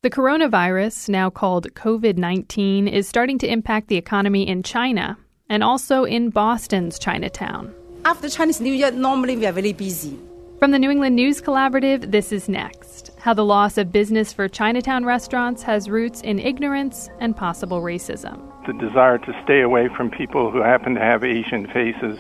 The coronavirus, now called COVID-19, is starting to impact the economy in China and also in Boston's Chinatown. After Chinese New Year, normally we are very busy. From the New England News Collaborative, this is next. How the loss of business for Chinatown restaurants has roots in ignorance and possible racism. The desire to stay away from people who happen to have Asian faces,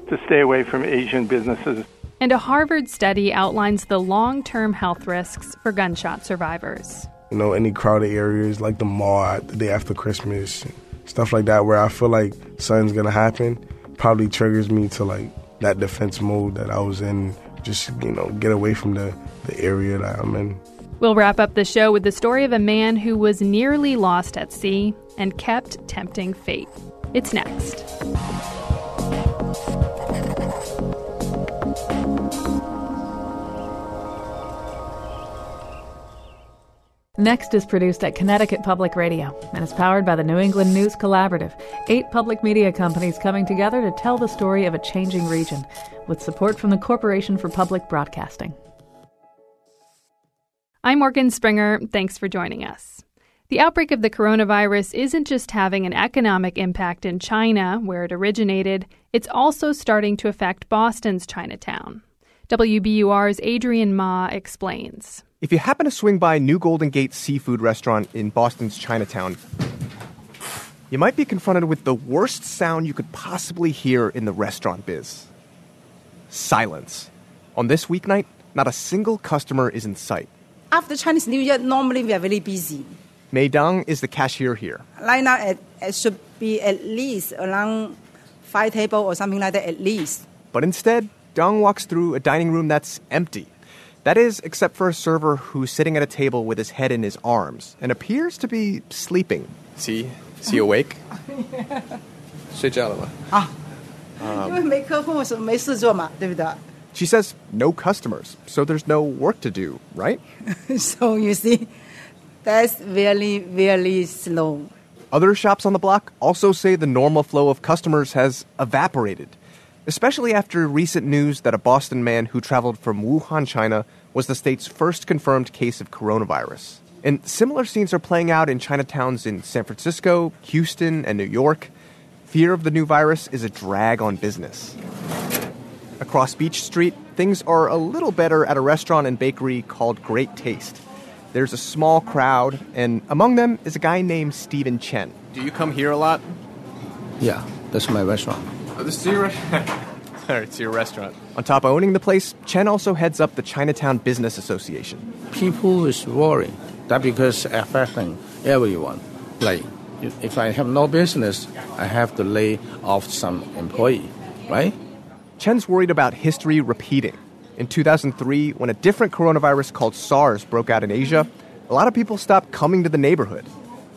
to stay away from Asian businesses. And a Harvard study outlines the long-term health risks for gunshot survivors. You know, any crowded areas like the mall the day after Christmas, stuff like that where I feel like something's going to happen, probably triggers me to like that defense mode that I was in. Just, get away from the area that I'm in. We'll wrap up the show with the story of a man who was nearly lost at sea and kept tempting fate. It's next. Next is produced at Connecticut Public Radio and is powered by the New England News Collaborative, 8 public media companies coming together to tell the story of a changing region, with support from the Corporation for Public Broadcasting. I'm Morgan Springer. Thanks for joining us. The outbreak of the coronavirus isn't just having an economic impact in China, where it originated, it's also starting to affect Boston's Chinatown. WBUR's Adrian Ma explains. If you happen to swing by New Golden Gate Seafood Restaurant in Boston's Chinatown, you might be confronted with the worst sound you could possibly hear in the restaurant biz. Silence. On this weeknight, not a single customer is in sight. After Chinese New Year, normally we are very busy. Mei Deng is the cashier here. Right now, it should be at least around 5 tables or something like that, at least. But instead, Deng walks through a dining room that's empty. That is, except for a server who's sitting at a table with his head in his arms and appears to be sleeping. Is he awake? 睡觉了吗? She says no customers, so there's no work to do, right? So you see, that's very, very slow. Other shops on the block also say the normal flow of customers has evaporated, especially after recent news that a Boston man who traveled from Wuhan, China, was the state's first confirmed case of coronavirus. And similar scenes are playing out in Chinatowns in San Francisco, Houston, and New York. Fear of the new virus is a drag on business. Across Beach Street, things are a little better at a restaurant and bakery called Great Taste. There's a small crowd, and among them is a guy named Stephen Chen. Do you come here a lot? Yeah, that's my restaurant. Oh, this is your restaurant? All right, it's your restaurant. On top of owning the place, Chen also heads up the Chinatown Business Association. People is worried. That because affecting everyone. Like, if I have no business, I have to lay off some employee, right? Chen's worried about history repeating. In 2003, when a different coronavirus called SARS broke out in Asia, a lot of people stopped coming to the neighborhood.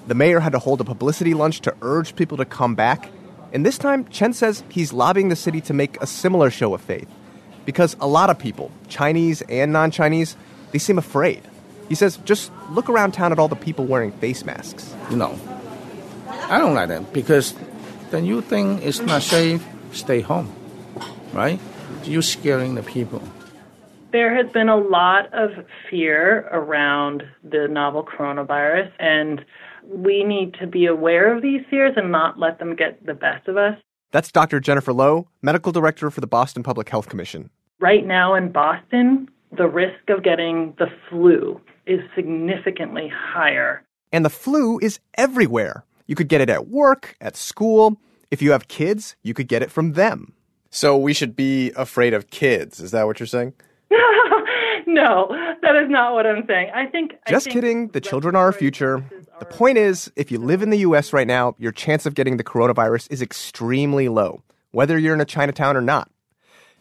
The mayor had to hold a publicity lunch to urge people to come back. And this time, Chen says he's lobbying the city to make a similar show of faith. Because a lot of people, Chinese and non-Chinese, they seem afraid. He says, just look around town at all the people wearing face masks. No, I don't like that. Because then you think it's not safe, stay home, right? You're scaring the people. There has been a lot of fear around the novel coronavirus, and we need to be aware of these fears and not let them get the best of us. That's Dr. Jennifer Lowe, medical director for the Boston Public Health Commission. Right now in Boston, the risk of getting the flu is significantly higher. And the flu is everywhere. You could get it at work, at school. If you have kids, you could get it from them. So we should be afraid of kids. Is that what you're saying? No, that is not what I'm saying. Just kidding. The children are our future. The point is, if you live in the U.S. right now, your chance of getting the coronavirus is extremely low, whether you're in a Chinatown or not.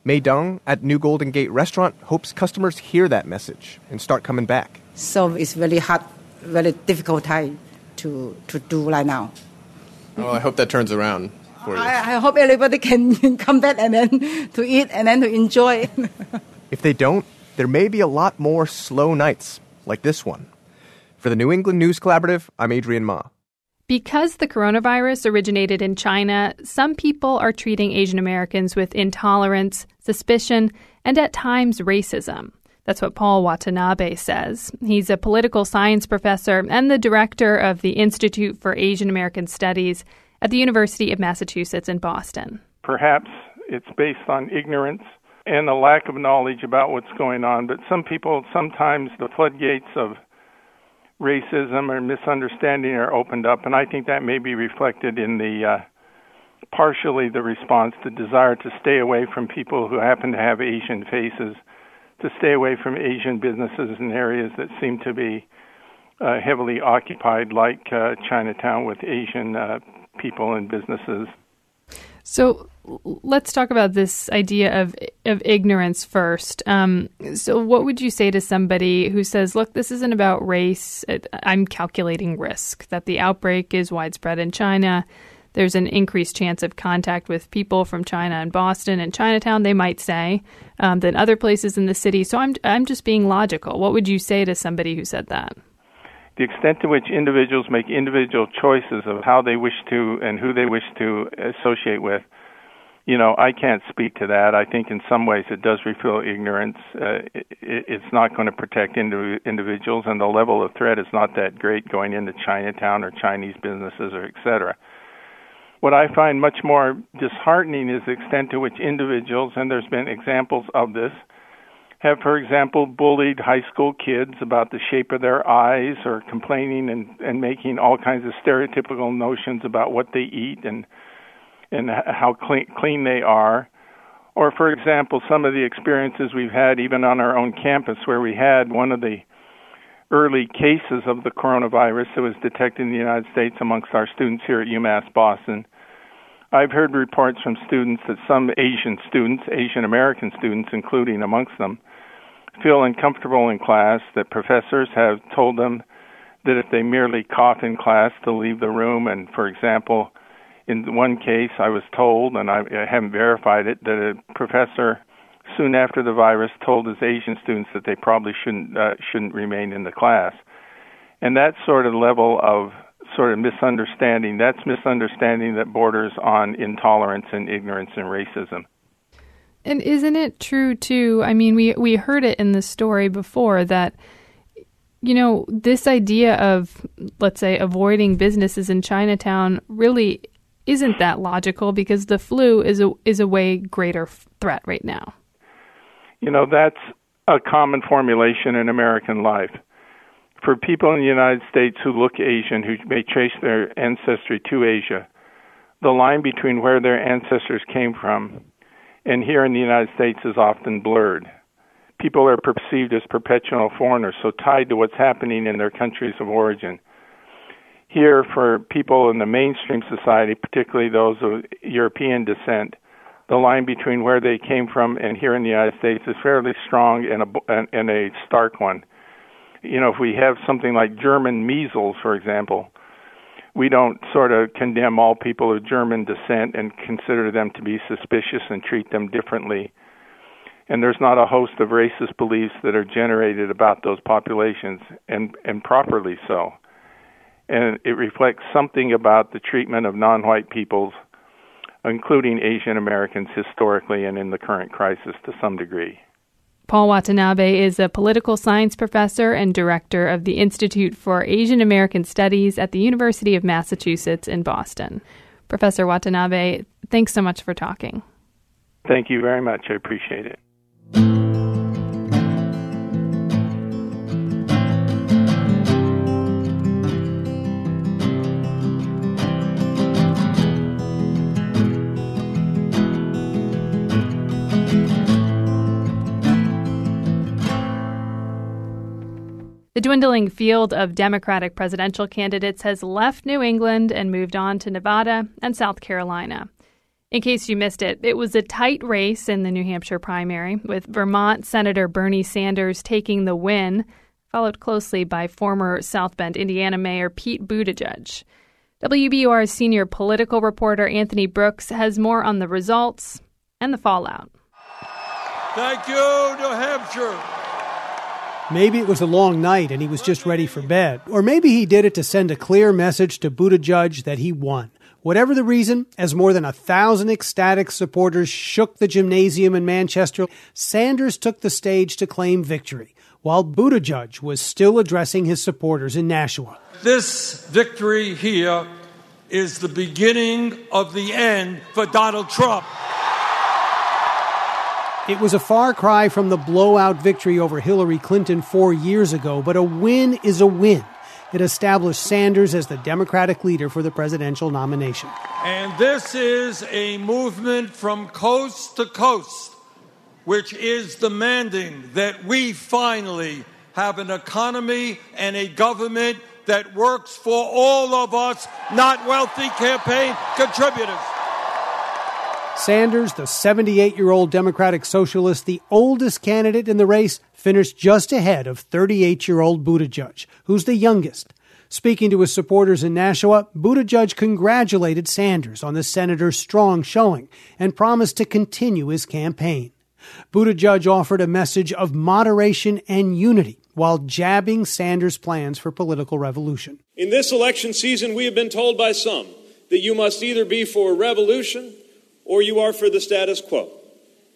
Mei Deng at New Golden Gate Restaurant hopes customers hear that message and start coming back. So it's very hard, very difficult time to do right now. Oh, I hope that turns around for you. I hope everybody can come back and then to eat and then to enjoy. If they don't, there may be a lot more slow nights like this one. For the New England News Collaborative, I'm Adrian Ma. Because the coronavirus originated in China, some people are treating Asian Americans with intolerance, suspicion, and at times racism. That's what Paul Watanabe says. He's a political science professor and the director of the Institute for Asian American Studies at the University of Massachusetts in Boston. Perhaps it's based on ignorance and a lack of knowledge about what's going on, but some people, sometimes the floodgates of racism or misunderstanding are opened up, and I think that may be reflected in the partially the response to desire to stay away from people who happen to have Asian faces, to stay away from Asian businesses in areas that seem to be heavily occupied, like Chinatown, with Asian people and businesses. So let's talk about this idea of ignorance first. So what would you say to somebody who says, look, this isn't about race. I'm calculating risk, that the outbreak is widespread in China. There's an increased chance of contact with people from China and Boston and Chinatown, they might say, than other places in the city. So I'm just being logical. What would you say to somebody who said that? The extent to which individuals make individual choices of how they wish to and who they wish to associate with, I can't speak to that. I think in some ways it does reveal ignorance. It's not going to protect individuals, and the level of threat is not that great going into Chinatown or Chinese businesses or et cetera. What I find much more disheartening is the extent to which individuals, and there's been examples of this, have, for example, bullied high school kids about the shape of their eyes, or complaining and making all kinds of stereotypical notions about what they eat and how clean they are. Or, for example, some of the experiences we've had even on our own campus, where we had one of the early cases of the coronavirus that was detected in the United States amongst our students here at UMass Boston. I've heard reports from students that some Asian American students, including amongst them, feel uncomfortable in class, that professors have told them that if they merely cough in class to leave the room. And, for example, in one case I was told, and I haven't verified it, that a professor soon after the virus told his Asian students that they probably shouldn't remain in the class. And that sort of level of sort of misunderstanding, that's misunderstanding that borders on intolerance and ignorance and racism. And isn't it true, too? I mean, we heard it in the story before that, this idea of, let's say, avoiding businesses in Chinatown really isn't that logical, because the flu is a way greater threat right now. That's a common formulation in American life. For people in the United States who look Asian, who may trace their ancestry to Asia, the line between where their ancestors came from and here in the United States is often blurred. People are perceived as perpetual foreigners, so tied to what's happening in their countries of origin. Here, for people in the mainstream society, particularly those of European descent, the line between where they came from and here in the United States is fairly strong and a stark one. If we have something like German measles, for example, we don't sort of condemn all people of German descent and consider them to be suspicious and treat them differently. And there's not a host of racist beliefs that are generated about those populations, and properly so. And it reflects something about the treatment of non-white peoples, including Asian Americans historically and in the current crisis to some degree. Paul Watanabe is a political science professor and director of the Institute for Asian American Studies at the University of Massachusetts in Boston. Professor Watanabe, thanks so much for talking. Thank you very much. I appreciate it. The dwindling field of Democratic presidential candidates has left New England and moved on to Nevada and South Carolina. In case you missed it, it was a tight race in the New Hampshire primary, with Vermont Senator Bernie Sanders taking the win, followed closely by former South Bend, Indiana Mayor Pete Buttigieg. WBUR's senior political reporter Anthony Brooks has more on the results and the fallout. Thank you, New Hampshire. Maybe it was a long night and he was just ready for bed. Or maybe he did it to send a clear message to Buttigieg that he won. Whatever the reason, as more than 1,000 ecstatic supporters shook the gymnasium in Manchester, Sanders took the stage to claim victory, while Buttigieg was still addressing his supporters in Nashua. This victory here is the beginning of the end for Donald Trump. It was a far cry from the blowout victory over Hillary Clinton 4 years ago, but a win is a win. It established Sanders as the Democratic leader for the presidential nomination. And this is a movement from coast to coast, which is demanding that we finally have an economy and a government that works for all of us, not wealthy campaign contributors. Sanders, the 78-year-old Democratic socialist, the oldest candidate in the race, finished just ahead of 38-year-old Buttigieg, who's the youngest. Speaking to his supporters in Nashua, Buttigieg congratulated Sanders on the senator's strong showing and promised to continue his campaign. Buttigieg offered a message of moderation and unity while jabbing Sanders' plans for political revolution. In this election season, we have been told by some that you must either be for revolution or you are for the status quo.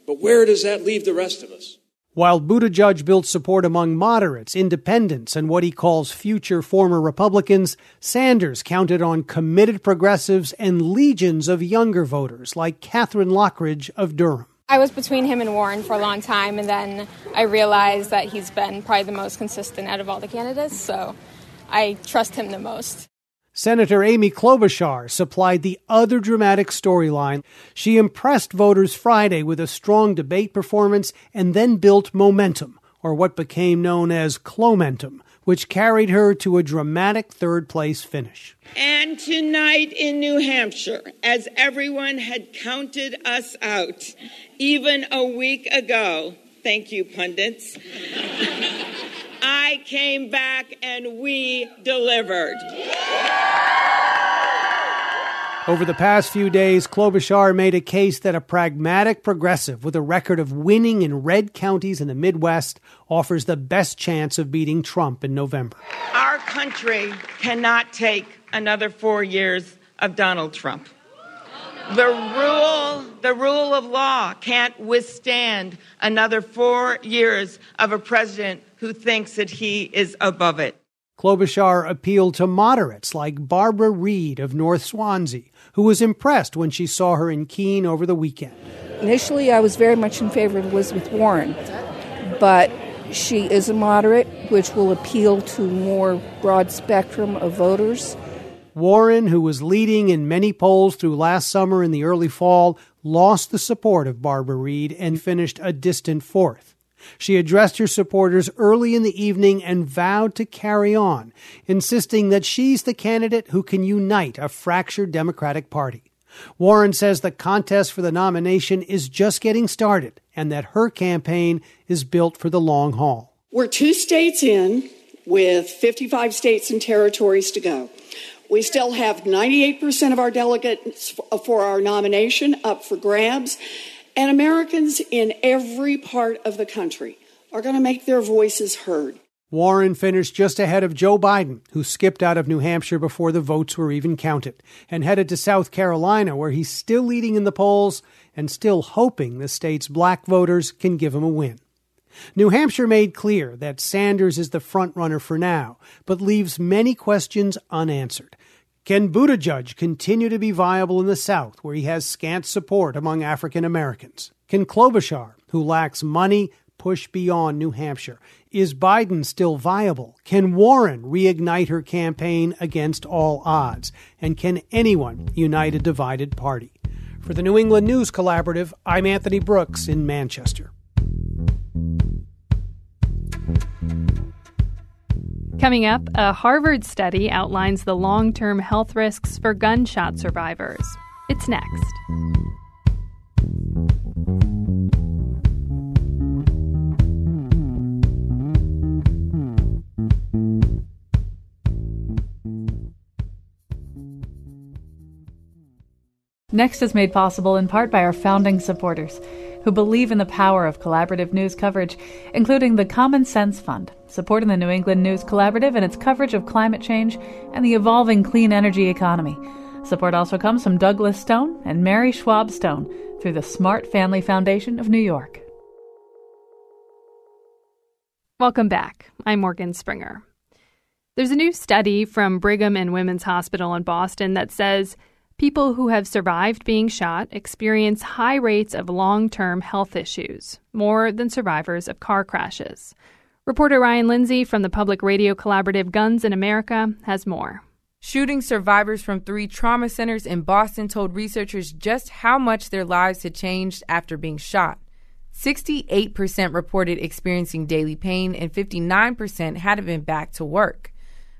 But where does that leave the rest of us? While Buttigieg built support among moderates, independents, and what he calls future former Republicans, Sanders counted on committed progressives and legions of younger voters like Catherine Lockridge of Durham. I was between him and Warren for a long time, and then I realized that he's been probably the most consistent out of all the candidates, so I trust him the most. Senator Amy Klobuchar supplied the other dramatic storyline. She impressed voters Friday with a strong debate performance and then built momentum, or what became known as Klomentum, which carried her to a dramatic third-place finish. And tonight in New Hampshire, as everyone had counted us out, even a week ago, thank you, pundits, I came back and we delivered. Over the past few days, Klobuchar made a case that a pragmatic progressive with a record of winning in red counties in the Midwest offers the best chance of beating Trump in November. Our country cannot take another 4 years of Donald Trump. The rule of law can't withstand another 4 years of a president who thinks that he is above it. Klobuchar appealed to moderates like Barbara Reid of North Swansea, who was impressed when she saw her in Keene over the weekend. Initially, I was very much in favor of Elizabeth Warren, but she is a moderate, which will appeal to more broad spectrum of voters. Warren, who was leading in many polls through last summer and the early fall, lost the support of Barbara Reid and finished a distant fourth. She addressed her supporters early in the evening and vowed to carry on, insisting that she's the candidate who can unite a fractured Democratic Party. Warren says the contest for the nomination is just getting started and that her campaign is built for the long haul. We're 2 states in with 55 states and territories to go. We still have 98% of our delegates for our nomination up for grabs. And Americans in every part of the country are going to make their voices heard. Warren finished just ahead of Joe Biden, who skipped out of New Hampshire before the votes were even counted, and headed to South Carolina, where he's still leading in the polls and still hoping the state's black voters can give him a win. New Hampshire made clear that Sanders is the frontrunner for now, but leaves many questions unanswered. Can Buttigieg continue to be viable in the South, where he has scant support among African Americans? Can Klobuchar, who lacks money, push beyond New Hampshire? Is Biden still viable? Can Warren reignite her campaign against all odds? And can anyone unite a divided party? For the New England News Collaborative, I'm Anthony Brooks in Manchester. Coming up, a Harvard study outlines the long-term health risks for gunshot survivors. It's next. Next is made possible in part by our founding supporters, who believe in the power of collaborative news coverage, including the Common Sense Fund, supporting the New England News Collaborative and its coverage of climate change and the evolving clean energy economy. Support also comes from Douglas Stone and Mary Schwab Stone through the Smart Family Foundation of New York. Welcome back. I'm Morgan Springer. There's a new study from Brigham and Women's Hospital in Boston that says people who have survived being shot experience high rates of long-term health issues, more than survivors of car crashes. Reporter Ryan Lindsay from the public radio collaborative Guns in America has more. Shooting survivors from 3 trauma centers in Boston told researchers just how much their lives had changed after being shot. 68% reported experiencing daily pain and 59% hadn't been back to work.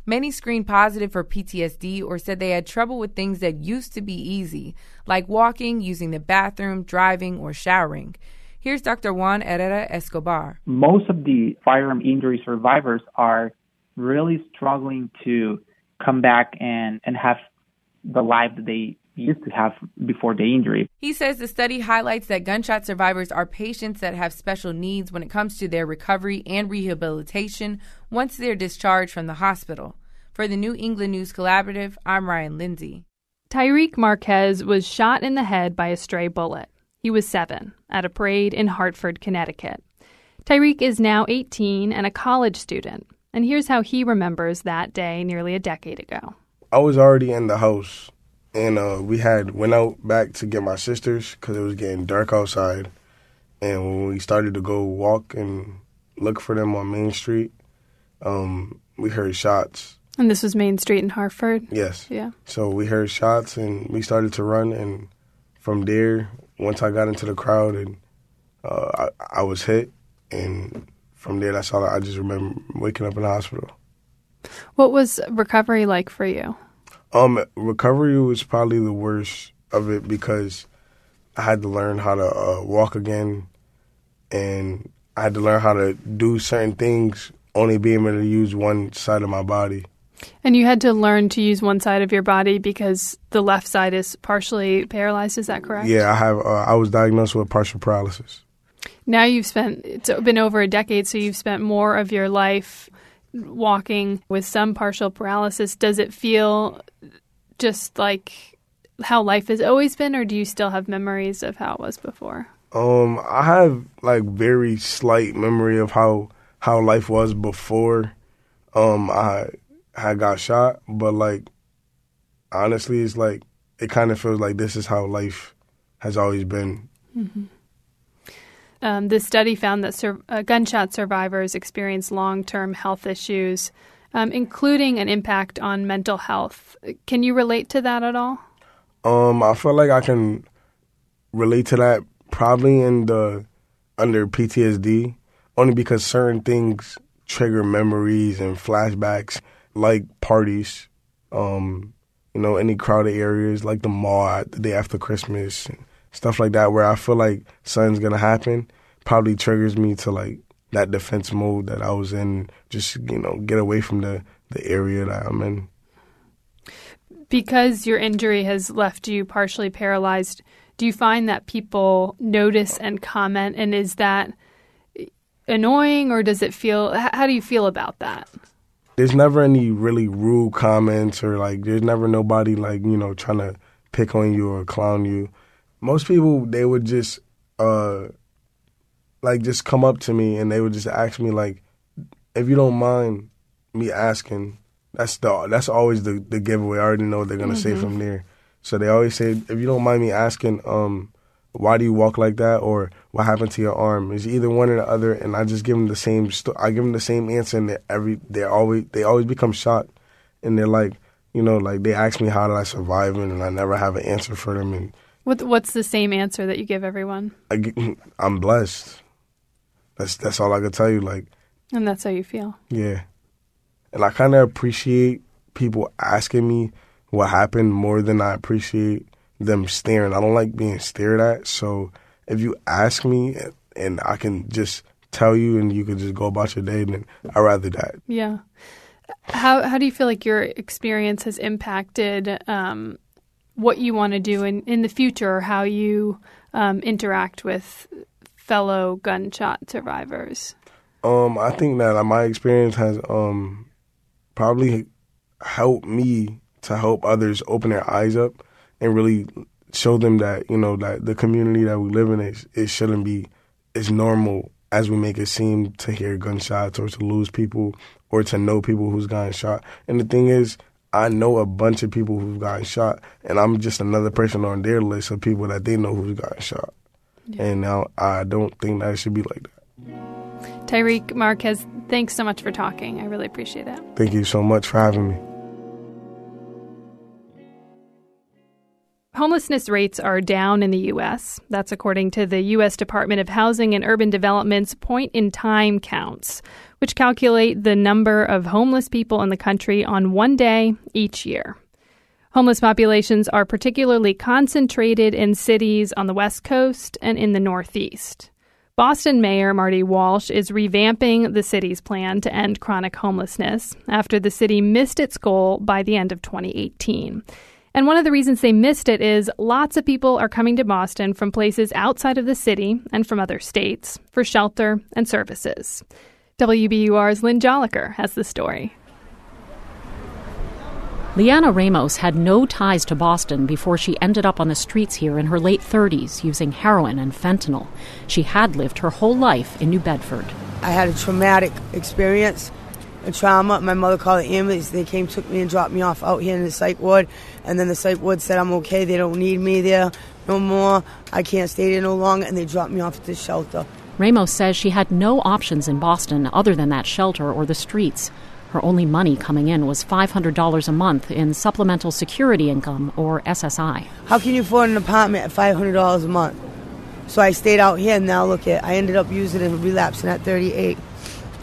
Many screened positive for PTSD or said they had trouble with things that used to be easy, like walking, using the bathroom, driving, or showering. Here's Dr. Juan Herrera Escobar. Most of the firearm injury survivors are really struggling to come back and have the life that they used to have before the injury. He says the study highlights that gunshot survivors are patients that have special needs when it comes to their recovery and rehabilitation once they're discharged from the hospital. For the New England News Collaborative, I'm Ryan Lindsay. Tyreek Marquez was shot in the head by a stray bullet. He was 7 at a parade in Hartford, Connecticut. Tyreek is now 18 and a college student. And here's how he remembers that day nearly a decade ago. I was already in the house. And we had went out back to get my sisters because it was getting dark outside. And when we started to go walk and look for them on Main Street, we heard shots. And this was Main Street in Hartford? Yes. Yeah. So we heard shots and we started to run. And from there, once I got into the crowd, and I was hit. And from there, that's all I just remember waking up in the hospital. What was recovery like for you? Recovery was probably the worst of it because I had to learn how to walk again, and I had to learn how to do certain things, only being able to use one side of my body. And you had to learn to use one side of your body because the left side is partially paralyzed, is that correct? Yeah, I was diagnosed with partial paralysis. Now it's been over a decade, so you've spent more of your life walking with some partial paralysis. Does it feel just like how life has always been, or do you still have memories of how it was before? I have like very slight memory of how life was before I got shot, but like honestly, it's like it kind of feels like this is how life has always been. Mm-hmm. This study found that gunshot survivors experience long-term health issues, including an impact on mental health. Can you relate to that at all? I feel like I can relate to that probably under PTSD, only because certain things trigger memories and flashbacks, like parties, any crowded areas, like the mall the day after Christmas, and stuff like that, where I feel like something's going to happen, probably triggers me to like that defense mode that I was in, just, get away from the area that I'm in. Because your injury has left you partially paralyzed, do you find that people notice and comment, and is that annoying, or does it feel, how do you feel about that? There's never any really rude comments, or like there's never nobody like, trying to pick on you or clown you. Most people, they would just just come up to me and they would just ask me like, if you don't mind me asking, that's always the giveaway. I already know what they're gonna say from there. So they always say, if you don't mind me asking, why do you walk like that, or what happened to your arm? It's either one or the other, and I just give them the same. I give them the same answer, and they always become shocked, and they're like, they ask me how did I survive, and I never have an answer for them. And what's the same answer that you give everyone? I'm blessed. That's all I can tell you. And that's how you feel. Yeah, and I kind of appreciate people asking me what happened more than I appreciate them staring. I don't like being stared at. So if you ask me and I can just tell you and you can just go about your day, then I'd rather that. Yeah. How do you feel like your experience has impacted what you want to do in the future, or how you interact with fellow gunshot survivors? I think that my experience has probably helped me to help others open their eyes up and really show them that, that the community that we live in, it shouldn't be as normal as we make it seem to hear gunshots or to lose people or to know people who's gotten shot. And the thing is, I know a bunch of people who've gotten shot, and I'm just another person on their list of people that they know who's gotten shot. Yeah. And now I don't think that it should be like that. Tyreek Marquez, thanks so much for talking. I really appreciate it. Thank you so much for having me. Homelessness rates are down in the U.S. That's according to the U.S. Department of Housing and Urban Development's point-in-time counts, which calculate the number of homeless people in the country on one day each year. Homeless populations are particularly concentrated in cities on the West Coast and in the Northeast. Boston Mayor Marty Walsh is revamping the city's plan to end chronic homelessness after the city missed its goal by the end of 2018. And one of the reasons they missed it is lots of people are coming to Boston from places outside of the city and from other states for shelter and services. WBUR's Lynn Joliker has the story. Leanna Ramos had no ties to Boston before she ended up on the streets here in her late 30s using heroin and fentanyl. She had lived her whole life in New Bedford. I had a traumatic experience. A trauma. My mother called the ambulance. They came, took me, and dropped me off out here in the psych ward. And then the psych ward said, I'm okay. They don't need me there no more. I can't stay there no longer. And they dropped me off at the shelter. Ramos says she had no options in Boston other than that shelter or the streets. Her only money coming in was $500 a month in supplemental security income, or SSI. How can you afford an apartment at $500 a month? So I stayed out here, and now look at, I ended up using it and relapsing at 38.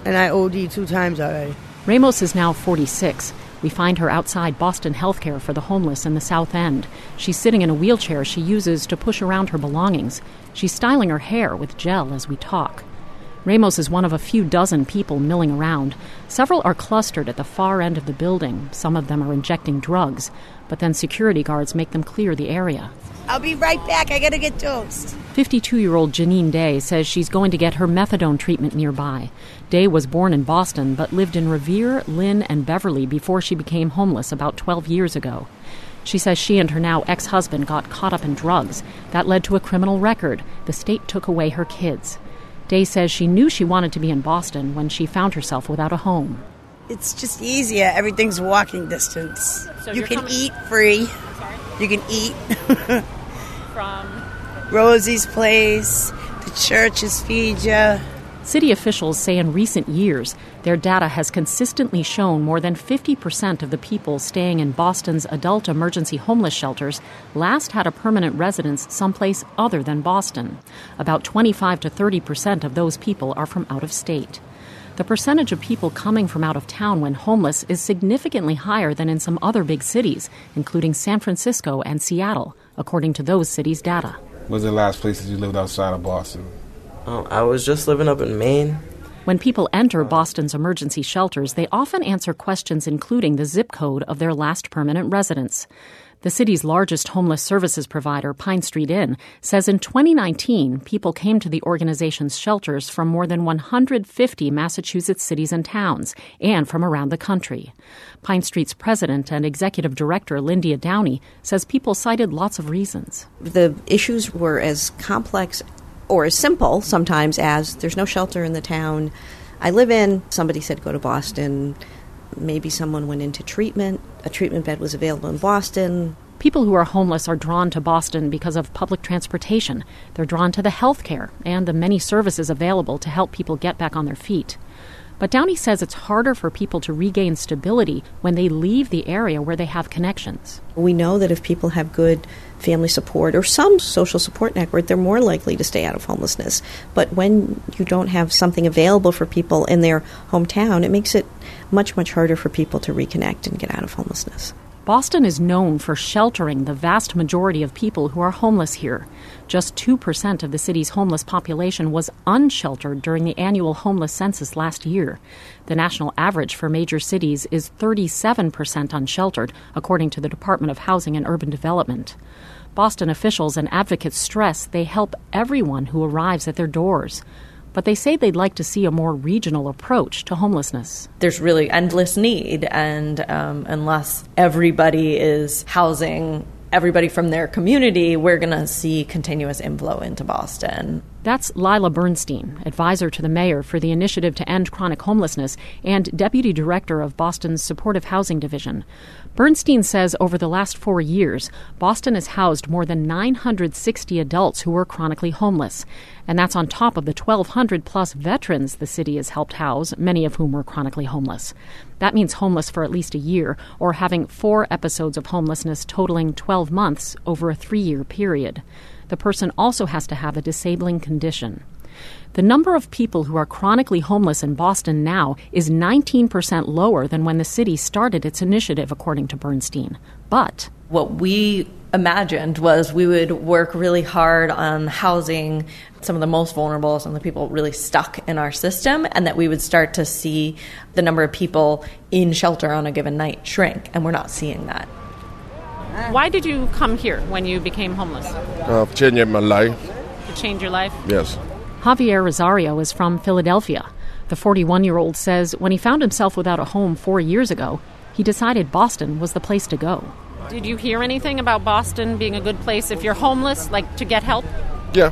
And I OD'd 2 times already. Ramos is now 46. We find her outside Boston Healthcare for the homeless in the South End. She's sitting in a wheelchair she uses to push around her belongings. She's styling her hair with gel as we talk. Ramos is one of a few dozen people milling around. Several are clustered at the far end of the building. Some of them are injecting drugs. But then security guards make them clear the area. I'll be right back. I gotta get toast. 52-year-old Janine Day says she's going to get her methadone treatment nearby. Day was born in Boston but lived in Revere, Lynn, and Beverly before she became homeless about 12 years ago. She says she and her now ex-husband got caught up in drugs. That led to a criminal record. The state took away her kids. Day says she knew she wanted to be in Boston when she found herself without a home. It's just easier. Everything's walking distance. So you can eat free. Sorry? You can eat. From Rosie's Place, the churches feed you. City officials say in recent years, their data has consistently shown more than 50% of the people staying in Boston's adult emergency homeless shelters last had a permanent residence someplace other than Boston. About 25 to 30% of those people are from out of state. The percentage of people coming from out of town when homeless is significantly higher than in some other big cities, including San Francisco and Seattle, according to those cities' data. What's the last places you lived outside of Boston? I was just living up in Maine. When people enter Boston's emergency shelters, they often answer questions including the zip code of their last permanent residence. The city's largest homeless services provider, Pine Street Inn, says in 2019, people came to the organization's shelters from more than 150 Massachusetts cities and towns, and from around the country. Pine Street's president and executive director, Lindia Downey, says people cited lots of reasons. The issues were as complex or as simple sometimes as there's no shelter in the town I live in. Somebody said go to Boston. Maybe someone went into treatment. A treatment bed was available in Boston. People who are homeless are drawn to Boston because of public transportation. They're drawn to the health care and the many services available to help people get back on their feet. But Downey says it's harder for people to regain stability when they leave the area where they have connections. We know that if people have good family support or some social support network, they're more likely to stay out of homelessness. But when you don't have something available for people in their hometown, it makes it much, much harder for people to reconnect and get out of homelessness. Boston is known for sheltering the vast majority of people who are homeless here. Just 2% of the city's homeless population was unsheltered during the annual homeless census last year. The national average for major cities is 37% unsheltered, according to the Department of Housing and Urban Development. Boston officials and advocates stress they help everyone who arrives at their doors. but they say they'd like to see a more regional approach to homelessness. There's really endless need, and unless everybody is housing everybody from their community, we're going to see continuous inflow into Boston. That's Lila Bernstein, advisor to the mayor for the Initiative to End Chronic Homelessness and deputy director of Boston's Supportive Housing Division. Bernstein says over the last 4 years, Boston has housed more than 960 adults who were chronically homeless. And that's on top of the 1,200-plus veterans the city has helped house, many of whom were chronically homeless. That means homeless for at least a year, or having 4 episodes of homelessness totaling 12 months over a 3-year period. The person also has to have a disabling condition. The number of people who are chronically homeless in Boston now is 19% lower than when the city started its initiative, according to Bernstein. But what we imagined was we would work really hard on housing some of the most vulnerable, some of the people really stuck in our system, and that we would start to see the number of people in shelter on a given night shrink, and we're not seeing that. Why did you come here when you became homeless? Changing my life. To change your life? Yes. Javier Rosario is from Philadelphia. The 41-year-old says when he found himself without a home 4 years ago, he decided Boston was the place to go. Did you hear anything about Boston being a good place if you're homeless, like to get help? Yeah.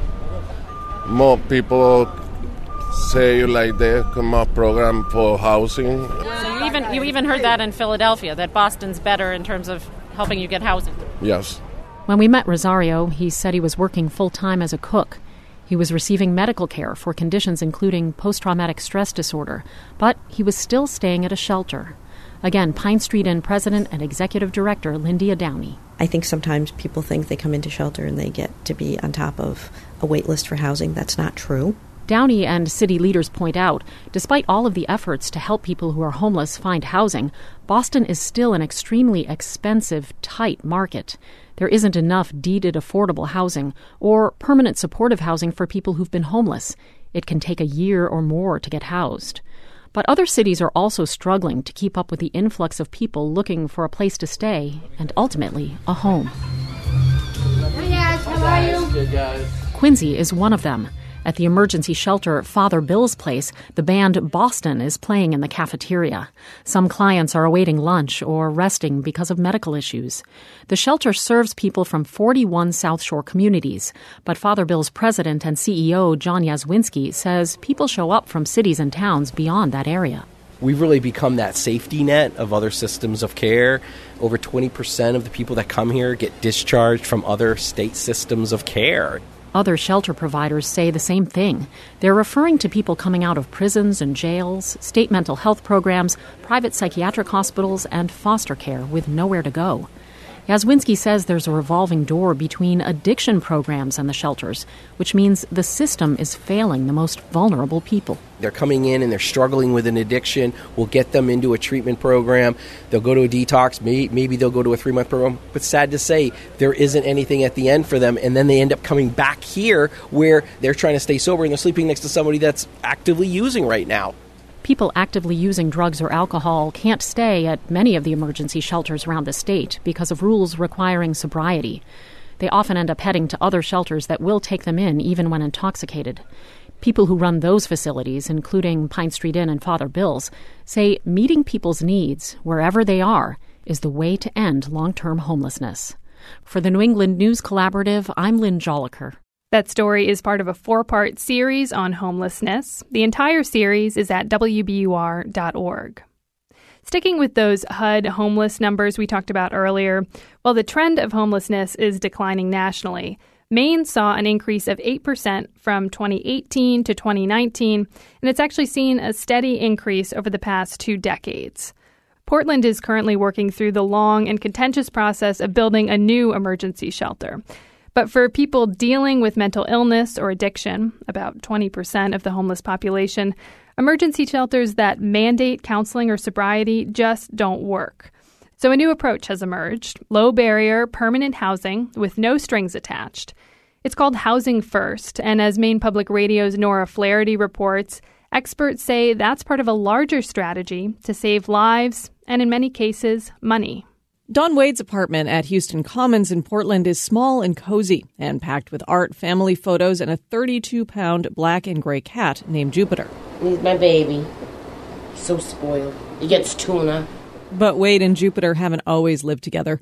More people say like they come up program for housing. So you even heard that in Philadelphia, that Boston's better in terms of helping you get housing? Yes. When we met Rosario, he said he was working full-time as a cook. He was receiving medical care for conditions including post-traumatic stress disorder, but he was still staying at a shelter. Again, Pine Street Inn president and executive director Lyndia Downey. I think sometimes people think they come into shelter and they get to be on top of a wait list for housing. That's not true. Downey and city leaders point out, despite all of the efforts to help people who are homeless find housing, Boston is still an extremely expensive, tight market. There isn't enough deeded affordable housing or permanent supportive housing for people who've been homeless. It can take a year or more to get housed. But other cities are also struggling to keep up with the influx of people looking for a place to stay and ultimately a home. Hey guys, how are you? Good guys. Quincy is one of them. At the emergency shelter Father Bill's Place, the band Boston is playing in the cafeteria. Some clients are awaiting lunch or resting because of medical issues. The shelter serves people from 41 South Shore communities, but Father Bill's president and CEO, John Yazwinski, says people show up from cities and towns beyond that area. We've really become that safety net of other systems of care. Over 20% of the people that come here get discharged from other state systems of care. Other shelter providers say the same thing. They're referring to people coming out of prisons and jails, state mental health programs, private psychiatric hospitals, and foster care with nowhere to go. Yazwinski says there's a revolving door between addiction programs and the shelters, which means the system is failing the most vulnerable people. They're coming in and they're struggling with an addiction. We'll get them into a treatment program. They'll go to a detox. Maybe they'll go to a 3-month program. But sad to say, there isn't anything at the end for them. And then they end up coming back here where they're trying to stay sober and they're sleeping next to somebody that's actively using right now. People actively using drugs or alcohol can't stay at many of the emergency shelters around the state because of rules requiring sobriety. They often end up heading to other shelters that will take them in even when intoxicated. People who run those facilities, including Pine Street Inn and Father Bill's, say meeting people's needs, wherever they are, is the way to end long-term homelessness. For the New England News Collaborative, I'm Lynn Joliker. That story is part of a 4-part series on homelessness. The entire series is at wbur.org. Sticking with those HUD homeless numbers we talked about earlier, while the trend of homelessness is declining nationally, Maine saw an increase of 8% from 2018 to 2019, and it's actually seen a steady increase over the past 2 decades. Portland is currently working through the long and contentious process of building a new emergency shelter. But for people dealing with mental illness or addiction, about 20% of the homeless population, emergency shelters that mandate counseling or sobriety just don't work. So a new approach has emerged, low-barrier, permanent housing with no strings attached. It's called Housing First, and as Maine Public Radio's Nora Flaherty reports, experts say that's part of a larger strategy to save lives and, in many cases, money. Don Wade's apartment at Houston Commons in Portland is small and cozy and packed with art, family photos, and a 32-pound black and gray cat named Jupiter. He's my baby. He's so spoiled. He gets tuna. But Wade and Jupiter haven't always lived together.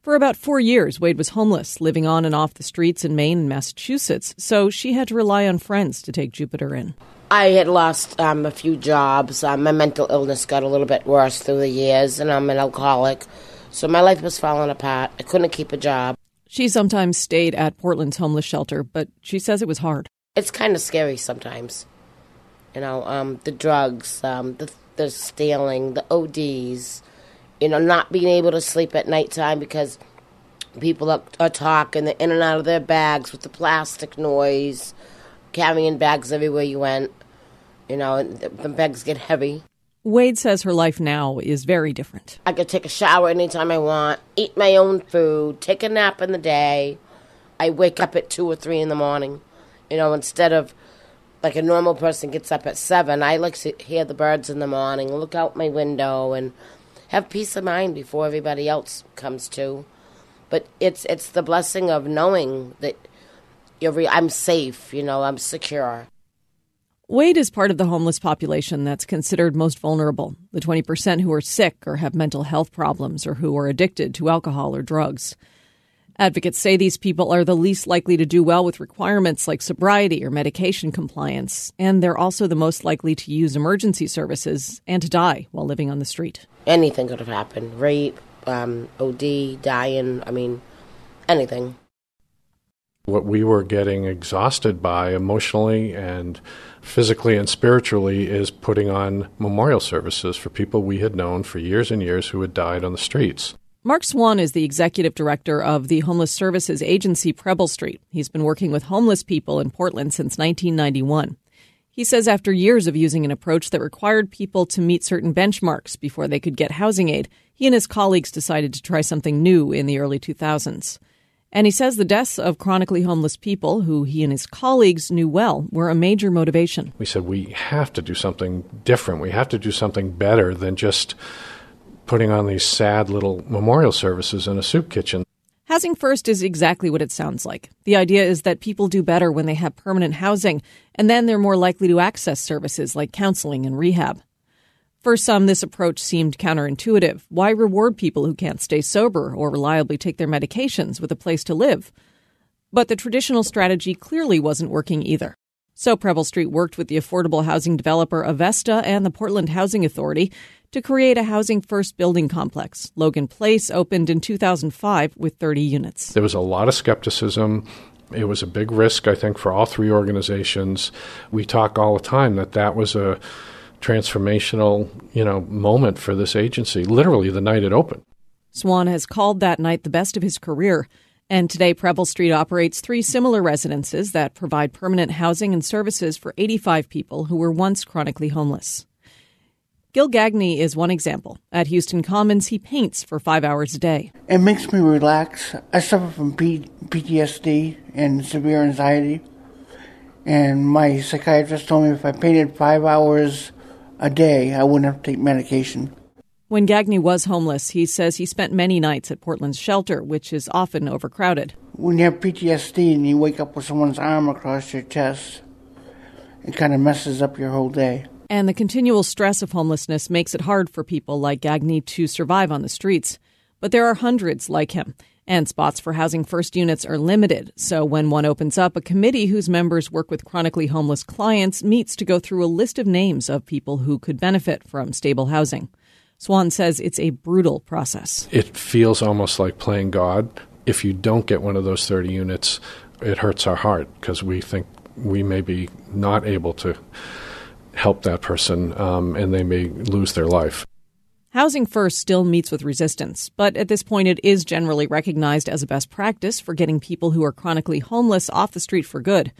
For about 4 years, Wade was homeless, living on and off the streets in Maine and Massachusetts, so she had to rely on friends to take Jupiter in. I had lost a few jobs. My mental illness got a little bit worse through the years, and I'm an alcoholic. So my life was falling apart. I couldn't keep a job. She sometimes stayed at Portland's homeless shelter, but she says it was hard. It's kind of scary sometimes. You know, the drugs, the stealing, the ODs, not being able to sleep at nighttime because people are talking, they're in and out of their bags with the plastic noise, carrying bags everywhere you went. And the bags get heavy. Wade says her life now is very different. I could take a shower anytime I want, eat my own food, take a nap in the day. I wake up at 2 or 3 in the morning. Instead of like a normal person gets up at 7, I like to hear the birds in the morning, look out my window, and have peace of mind before everybody else comes to. But it's the blessing of knowing that I'm safe, I'm secure. Wade is part of the homeless population that's considered most vulnerable, the 20% who are sick or have mental health problems or who are addicted to alcohol or drugs. Advocates say these people are the least likely to do well with requirements like sobriety or medication compliance, and they're also the most likely to use emergency services and to die while living on the street. Anything could have happened. Rape, OD, dying, anything. What we were getting exhausted by emotionally and physically and spiritually is putting on memorial services for people we had known for years and years who had died on the streets. Mark Swan is the executive director of the homeless services agency Preble Street. He's been working with homeless people in Portland since 1991. He says after years of using an approach that required people to meet certain benchmarks before they could get housing aid, he and his colleagues decided to try something new in the early 2000s. And he says the deaths of chronically homeless people, who he and his colleagues knew well, were a major motivation. We said we have to do something different. We have to do something better than just putting on these sad little memorial services in a soup kitchen. Housing First is exactly what it sounds like. The idea is that people do better when they have permanent housing, and then they're more likely to access services like counseling and rehab. For some, this approach seemed counterintuitive. Why reward people who can't stay sober or reliably take their medications with a place to live? But the traditional strategy clearly wasn't working either. So Preble Street worked with the affordable housing developer Avesta and the Portland Housing Authority to create a Housing First building complex. Logan Place opened in 2005 with 30 units. There was a lot of skepticism. It was a big risk, I think, for all three organizations. We talk all the time that was a transformational, moment for this agency, literally the night it opened. Swan has called that night the best of his career. And today, Preble Street operates 3 similar residences that provide permanent housing and services for 85 people who were once chronically homeless. Gil Gagney is one example. At Houston Commons, he paints for 5 hours a day. It makes me relax. I suffer from PTSD and severe anxiety. And my psychiatrist told me if I painted 5 hours a day, I wouldn't have to take medication. When Gagney was homeless, he says he spent many nights at Portland's shelter, which is often overcrowded. When you have PTSD and you wake up with someone's arm across your chest, it kind of messes up your whole day. And the continual stress of homelessness makes it hard for people like Gagney to survive on the streets. But there are hundreds like him, and spots for Housing First units are limited. So when one opens up, a committee whose members work with chronically homeless clients meets to go through a list of names of people who could benefit from stable housing. Swan says it's a brutal process. It feels almost like playing God. If you don't get one of those 30 units, it hurts our heart because we think we may be not able to help that person and they may lose their life. Housing First still meets with resistance, but at this point it is generally recognized as a best practice for getting people who are chronically homeless off the street for good.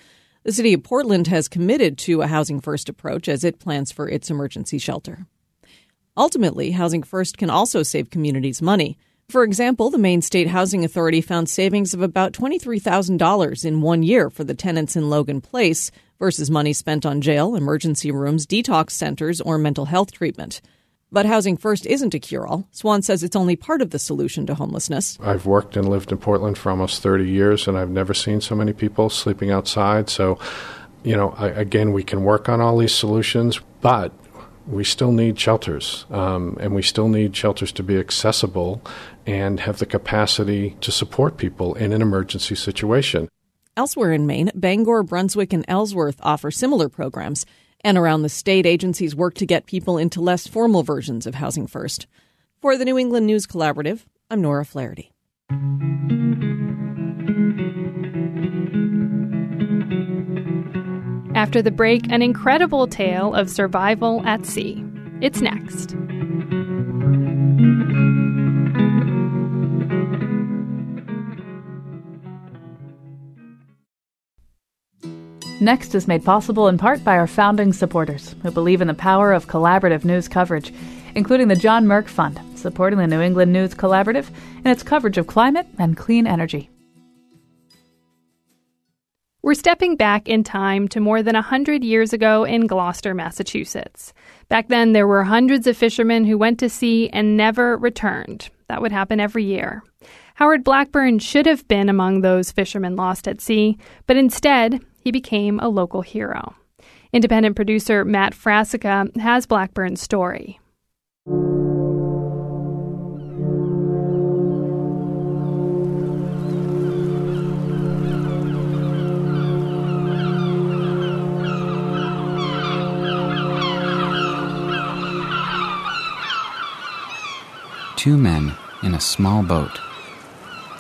The city of Portland has committed to a Housing First approach as it plans for its emergency shelter. Ultimately, Housing First can also save communities money. For example, the Maine State Housing Authority found savings of about $23,000 in 1 year for the tenants in Logan Place versus money spent on jail, emergency rooms, detox centers, or mental health treatment. But Housing First isn't a cure-all. Swan says it's only part of the solution to homelessness. I've worked and lived in Portland for almost 30 years, and I've never seen so many people sleeping outside. So, again, we can work on all these solutions, but we still need shelters, and we still need shelters to be accessible and have the capacity to support people in an emergency situation. Elsewhere in Maine, Bangor, Brunswick, and Ellsworth offer similar programs. And around the state, agencies work to get people into less formal versions of Housing First. For the New England News Collaborative, I'm Nora Flaherty. After the break, an incredible tale of survival at sea. It's next. Next is made possible in part by our founding supporters who believe in the power of collaborative news coverage, including the John Merck Fund, supporting the New England News Collaborative in its coverage of climate and clean energy. We're stepping back in time to more than 100 years ago in Gloucester, Massachusetts. Back then, there were hundreds of fishermen who went to sea and never returned. That would happen every year. Howard Blackburn should have been among those fishermen lost at sea, but instead, he became a local hero. Independent producer Matt Frasica has Blackburn's story. Two men in a small boat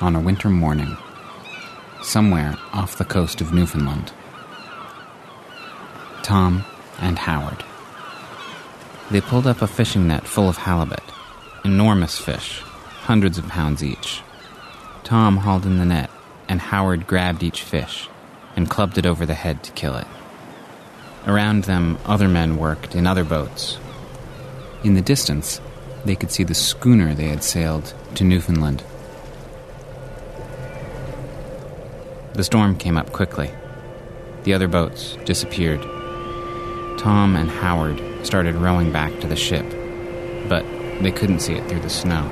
on a winter morning, somewhere off the coast of Newfoundland. Tom and Howard. They pulled up a fishing net full of halibut, enormous fish, hundreds of pounds each. Tom hauled in the net, and Howard grabbed each fish and clubbed it over the head to kill it. Around them, other men worked in other boats. In the distance, they could see the schooner they had sailed to Newfoundland. The storm came up quickly. The other boats disappeared. Tom and Howard started rowing back to the ship, but they couldn't see it through the snow.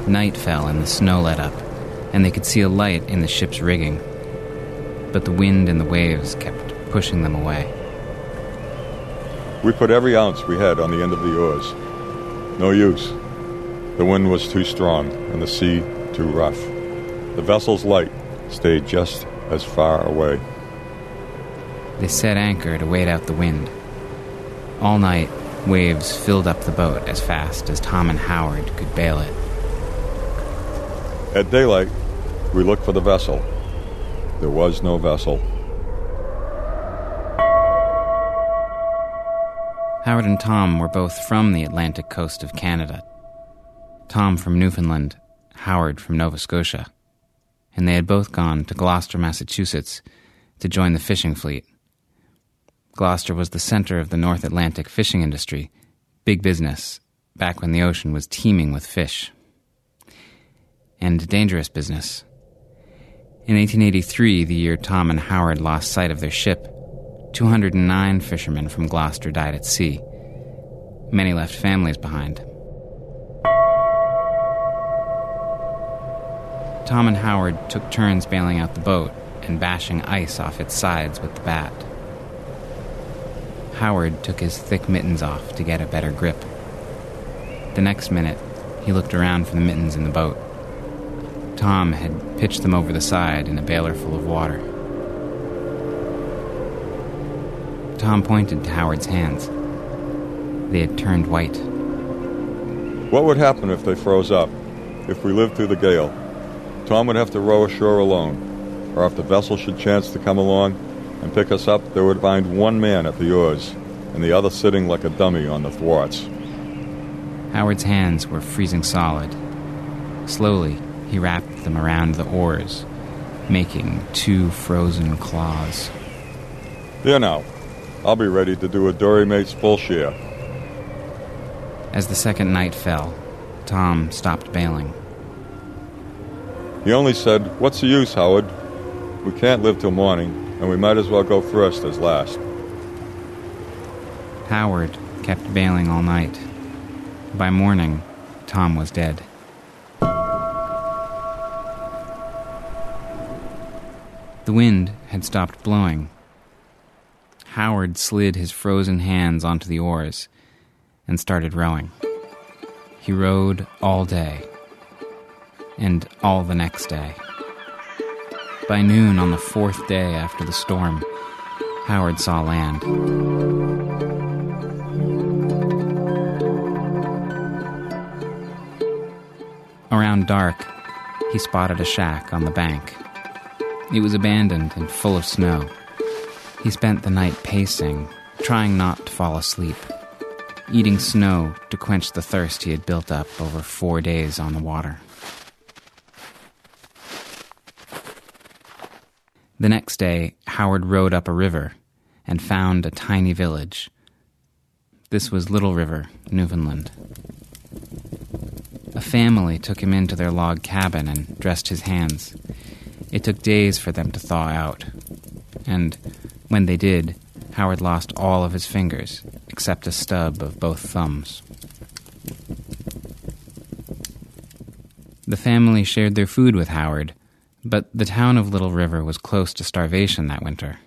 Night fell and the snow let up, and they could see a light in the ship's rigging. But the wind and the waves kept pushing them away. We put every ounce we had on the end of the oars. No use. The wind was too strong and the sea too rough. The vessel's light stayed just as far away. They set anchor to wait out the wind. All night, waves filled up the boat as fast as Tom and Howard could bail it. At daylight, we looked for the vessel. There was no vessel. Howard and Tom were both from the Atlantic coast of Canada. Tom from Newfoundland, Howard from Nova Scotia. And they had both gone to Gloucester, Massachusetts, to join the fishing fleet. Gloucester was the center of the North Atlantic fishing industry, big business, back when the ocean was teeming with fish. And dangerous business. In 1883, the year Tom and Howard lost sight of their ship, 209 fishermen from Gloucester died at sea. Many left families behind. Tom and Howard took turns bailing out the boat and bashing ice off its sides with the bat. Howard took his thick mittens off to get a better grip. The next minute, he looked around for the mittens in the boat. Tom had pitched them over the side in a bailer full of water. Tom pointed to Howard's hands. They had turned white. What would happen if they froze up? If we lived through the gale? Tom would have to row ashore alone. Or if the vessel should chance to come along and pick us up, they would find one man at the oars and the other sitting like a dummy on the thwarts. Howard's hands were freezing solid. Slowly, he wrapped them around the oars, making two frozen claws. There now. I'll be ready to do a dory mate's full share. As the second night fell, Tom stopped bailing. He only said, "What's the use, Howard?" We can't live till morning, and we might as well go first as last. Howard kept bailing all night. By morning, Tom was dead. The wind had stopped blowing. Howard slid his frozen hands onto the oars and started rowing. He rowed all day, and all the next day. By noon on the fourth day after the storm, Howard saw land. Around dark, he spotted a shack on the bank. It was abandoned and full of snow. He spent the night pacing, trying not to fall asleep, eating snow to quench the thirst he had built up over 4 days on the water. The next day, Howard rowed up a river and found a tiny village. This was Little River, Newfoundland. A family took him into their log cabin and dressed his hands. It took days for them to thaw out, and when they did, Howard lost all of his fingers, except a stub of both thumbs. The family shared their food with Howard, but the town of Little River was close to starvation that winter.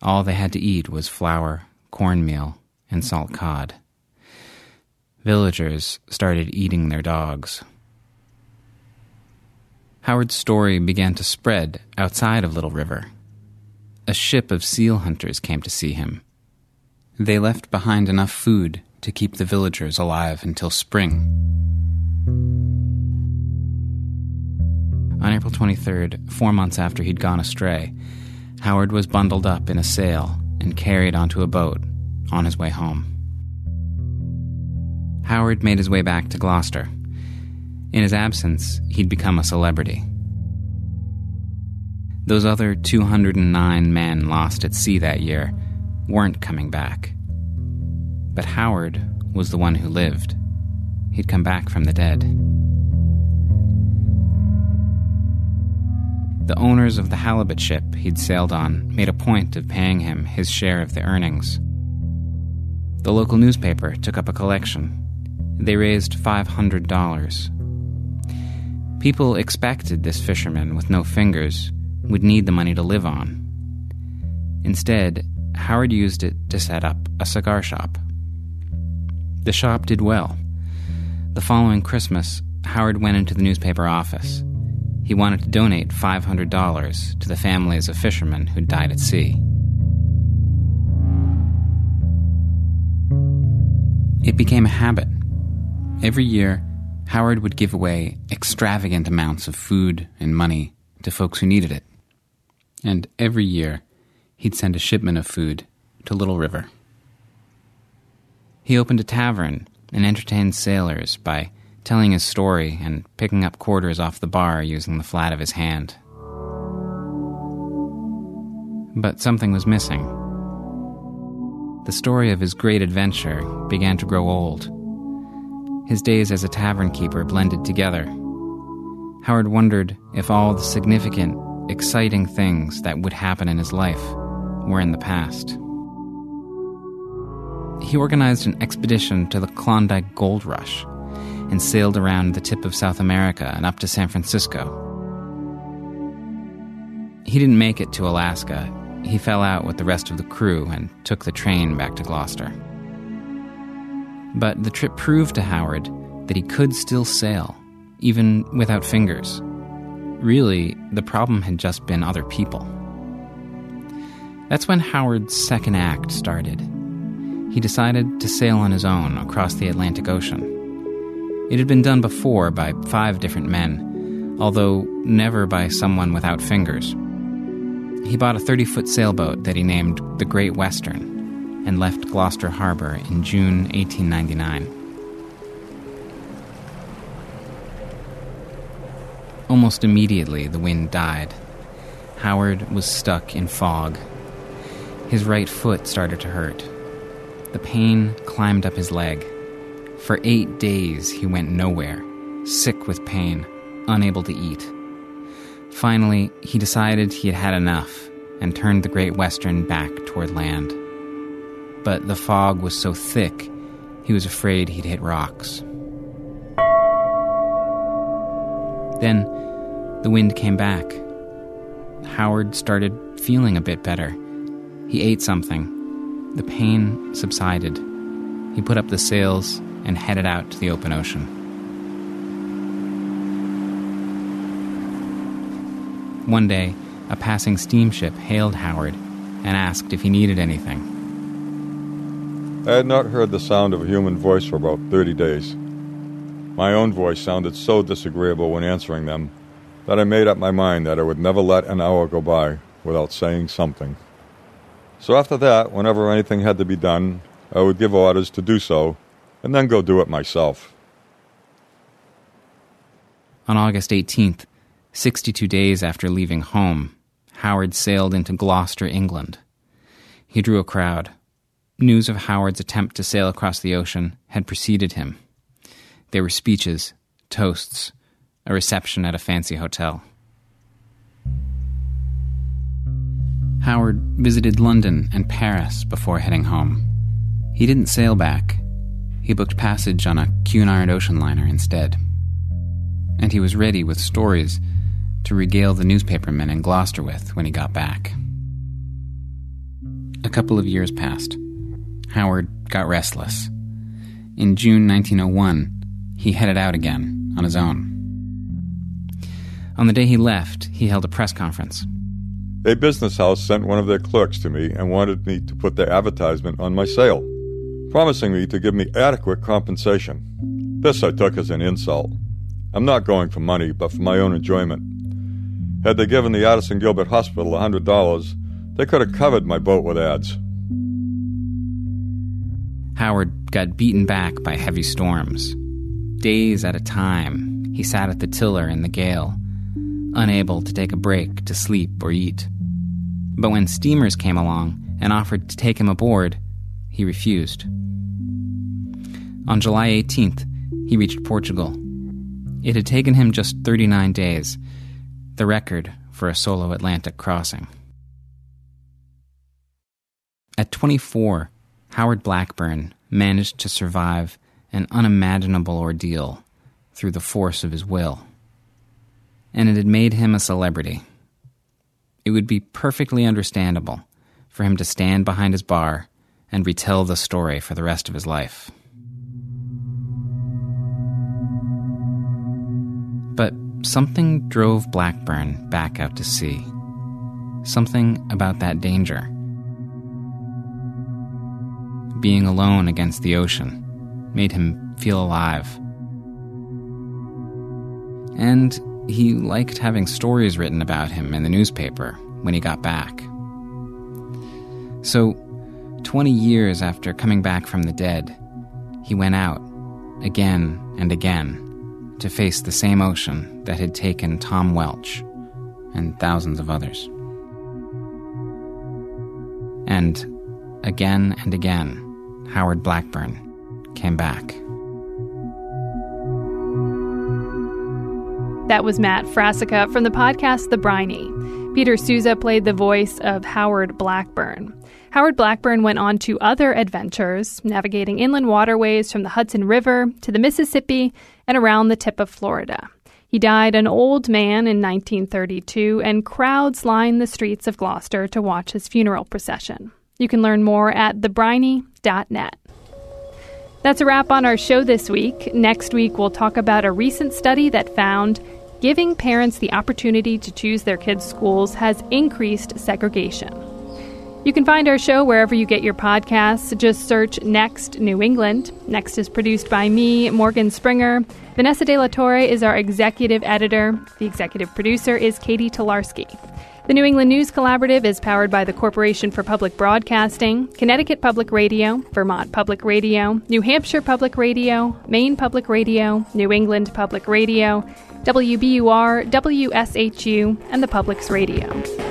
All they had to eat was flour, cornmeal, and salt cod. Villagers started eating their dogs. Howard's story began to spread outside of Little River. A ship of seal hunters came to see him. They left behind enough food to keep the villagers alive until spring. On April 23rd, 4 months after he'd gone astray, Howard was bundled up in a sail and carried onto a boat on his way home. Howard made his way back to Gloucester. In his absence, he'd become a celebrity. Those other 209 men lost at sea that year weren't coming back. But Howard was the one who lived. He'd come back from the dead. The owners of the halibut ship he'd sailed on made a point of paying him his share of the earnings. The local newspaper took up a collection. They raised $500. People expected this fisherman with no fingers would need the money to live on. Instead, Howard used it to set up a cigar shop. The shop did well. The following Christmas, Howard went into the newspaper office. He wanted to donate $500 to the families of fishermen who died at sea. It became a habit. Every year, Howard would give away extravagant amounts of food and money to folks who needed it. And every year, he'd send a shipment of food to Little River. He opened a tavern and entertained sailors by telling his story and picking up quarters off the bar using the flat of his hand. But something was missing. The story of his great adventure began to grow old. His days as a tavern keeper blended together. Howard wondered if all the significant, exciting things that would happen in his life were in the past. He organized an expedition to the Klondike Gold Rush and sailed around the tip of South America and up to San Francisco. He didn't make it to Alaska. He fell out with the rest of the crew and took the train back to Gloucester. But the trip proved to Howard that he could still sail, even without fingers. Really, the problem had just been other people. That's when Howard's second act started. He decided to sail on his own across the Atlantic Ocean. It had been done before by 5 different men, although never by someone without fingers. He bought a 30-foot sailboat that he named the Great Western and left Gloucester Harbor in June 1899. Almost immediately, the wind died. Howard was stuck in fog. His right foot started to hurt. The pain climbed up his leg. For 8 days, he went nowhere, sick with pain, unable to eat. Finally, he decided he had had enough and turned the Great Western back toward land. But the fog was so thick, he was afraid he'd hit rocks. Then, the wind came back. Howard started feeling a bit better. He ate something. The pain subsided. He put up the sails and headed out to the open ocean. One day, a passing steamship hailed Howard and asked if he needed anything. I had not heard the sound of a human voice for about 30 days. My own voice sounded so disagreeable when answering them that I made up my mind that I would never let an hour go by without saying something. So after that, whenever anything had to be done, I would give orders to do so and then go do it myself. On August 18th, 62 days after leaving home, Howard sailed into Gloucester, England. He drew a crowd. News of Howard's attempt to sail across the ocean had preceded him. There were speeches, toasts, a reception at a fancy hotel. Howard visited London and Paris before heading home. He didn't sail back. He booked passage on a Cunard ocean liner instead. And he was ready with stories to regale the newspapermen in Gloucester with when he got back. A couple of years passed. Howard got restless. In June 1901, he headed out again on his own. On the day he left, he held a press conference. A business house sent one of their clerks to me and wanted me to put their advertisement on my sale, promising me to give me adequate compensation. This I took as an insult. I'm not going for money, but for my own enjoyment. Had they given the Addison Gilbert Hospital $100, they could have covered my boat with ads. Howard got beaten back by heavy storms. Days at a time, he sat at the tiller in the gale, unable to take a break to sleep or eat. But when steamers came along and offered to take him aboard, he refused. On July 18th, he reached Portugal. It had taken him just 39 days, the record for a solo Atlantic crossing. At 24, Howard Blackburn managed to survive an unimaginable ordeal through the force of his will. And it had made him a celebrity. It would be perfectly understandable for him to stand behind his bar and retell the story for the rest of his life. But something drove Blackburn back out to sea. Something about that danger. Being alone against the ocean made him feel alive. And he liked having stories written about him in the newspaper when he got back. So, 20 years after coming back from the dead, he went out, again and again, to face the same ocean that had taken Tom Welch and thousands of others. And again, Howard Blackburn came back. That was Matt Frasica from the podcast The Briny. Peter Souza played the voice of Howard Blackburn. Howard Blackburn went on to other adventures, navigating inland waterways from the Hudson River to the Mississippi and around the tip of Florida. He died an old man in 1932, and crowds lined the streets of Gloucester to watch his funeral procession. You can learn more at thebriny.net. That's a wrap on our show this week. Next week, we'll talk about a recent study that found giving parents the opportunity to choose their kids' schools has increased segregation. You can find our show wherever you get your podcasts. Just search Next New England. Next is produced by me, Morgan Springer. Vanessa De La Torre is our executive editor. The executive producer is Katie Tolarski. The New England News Collaborative is powered by the Corporation for Public Broadcasting, Connecticut Public Radio, Vermont Public Radio, New Hampshire Public Radio, Maine Public Radio, New England Public Radio, WBUR, WSHU, and the Public's Radio.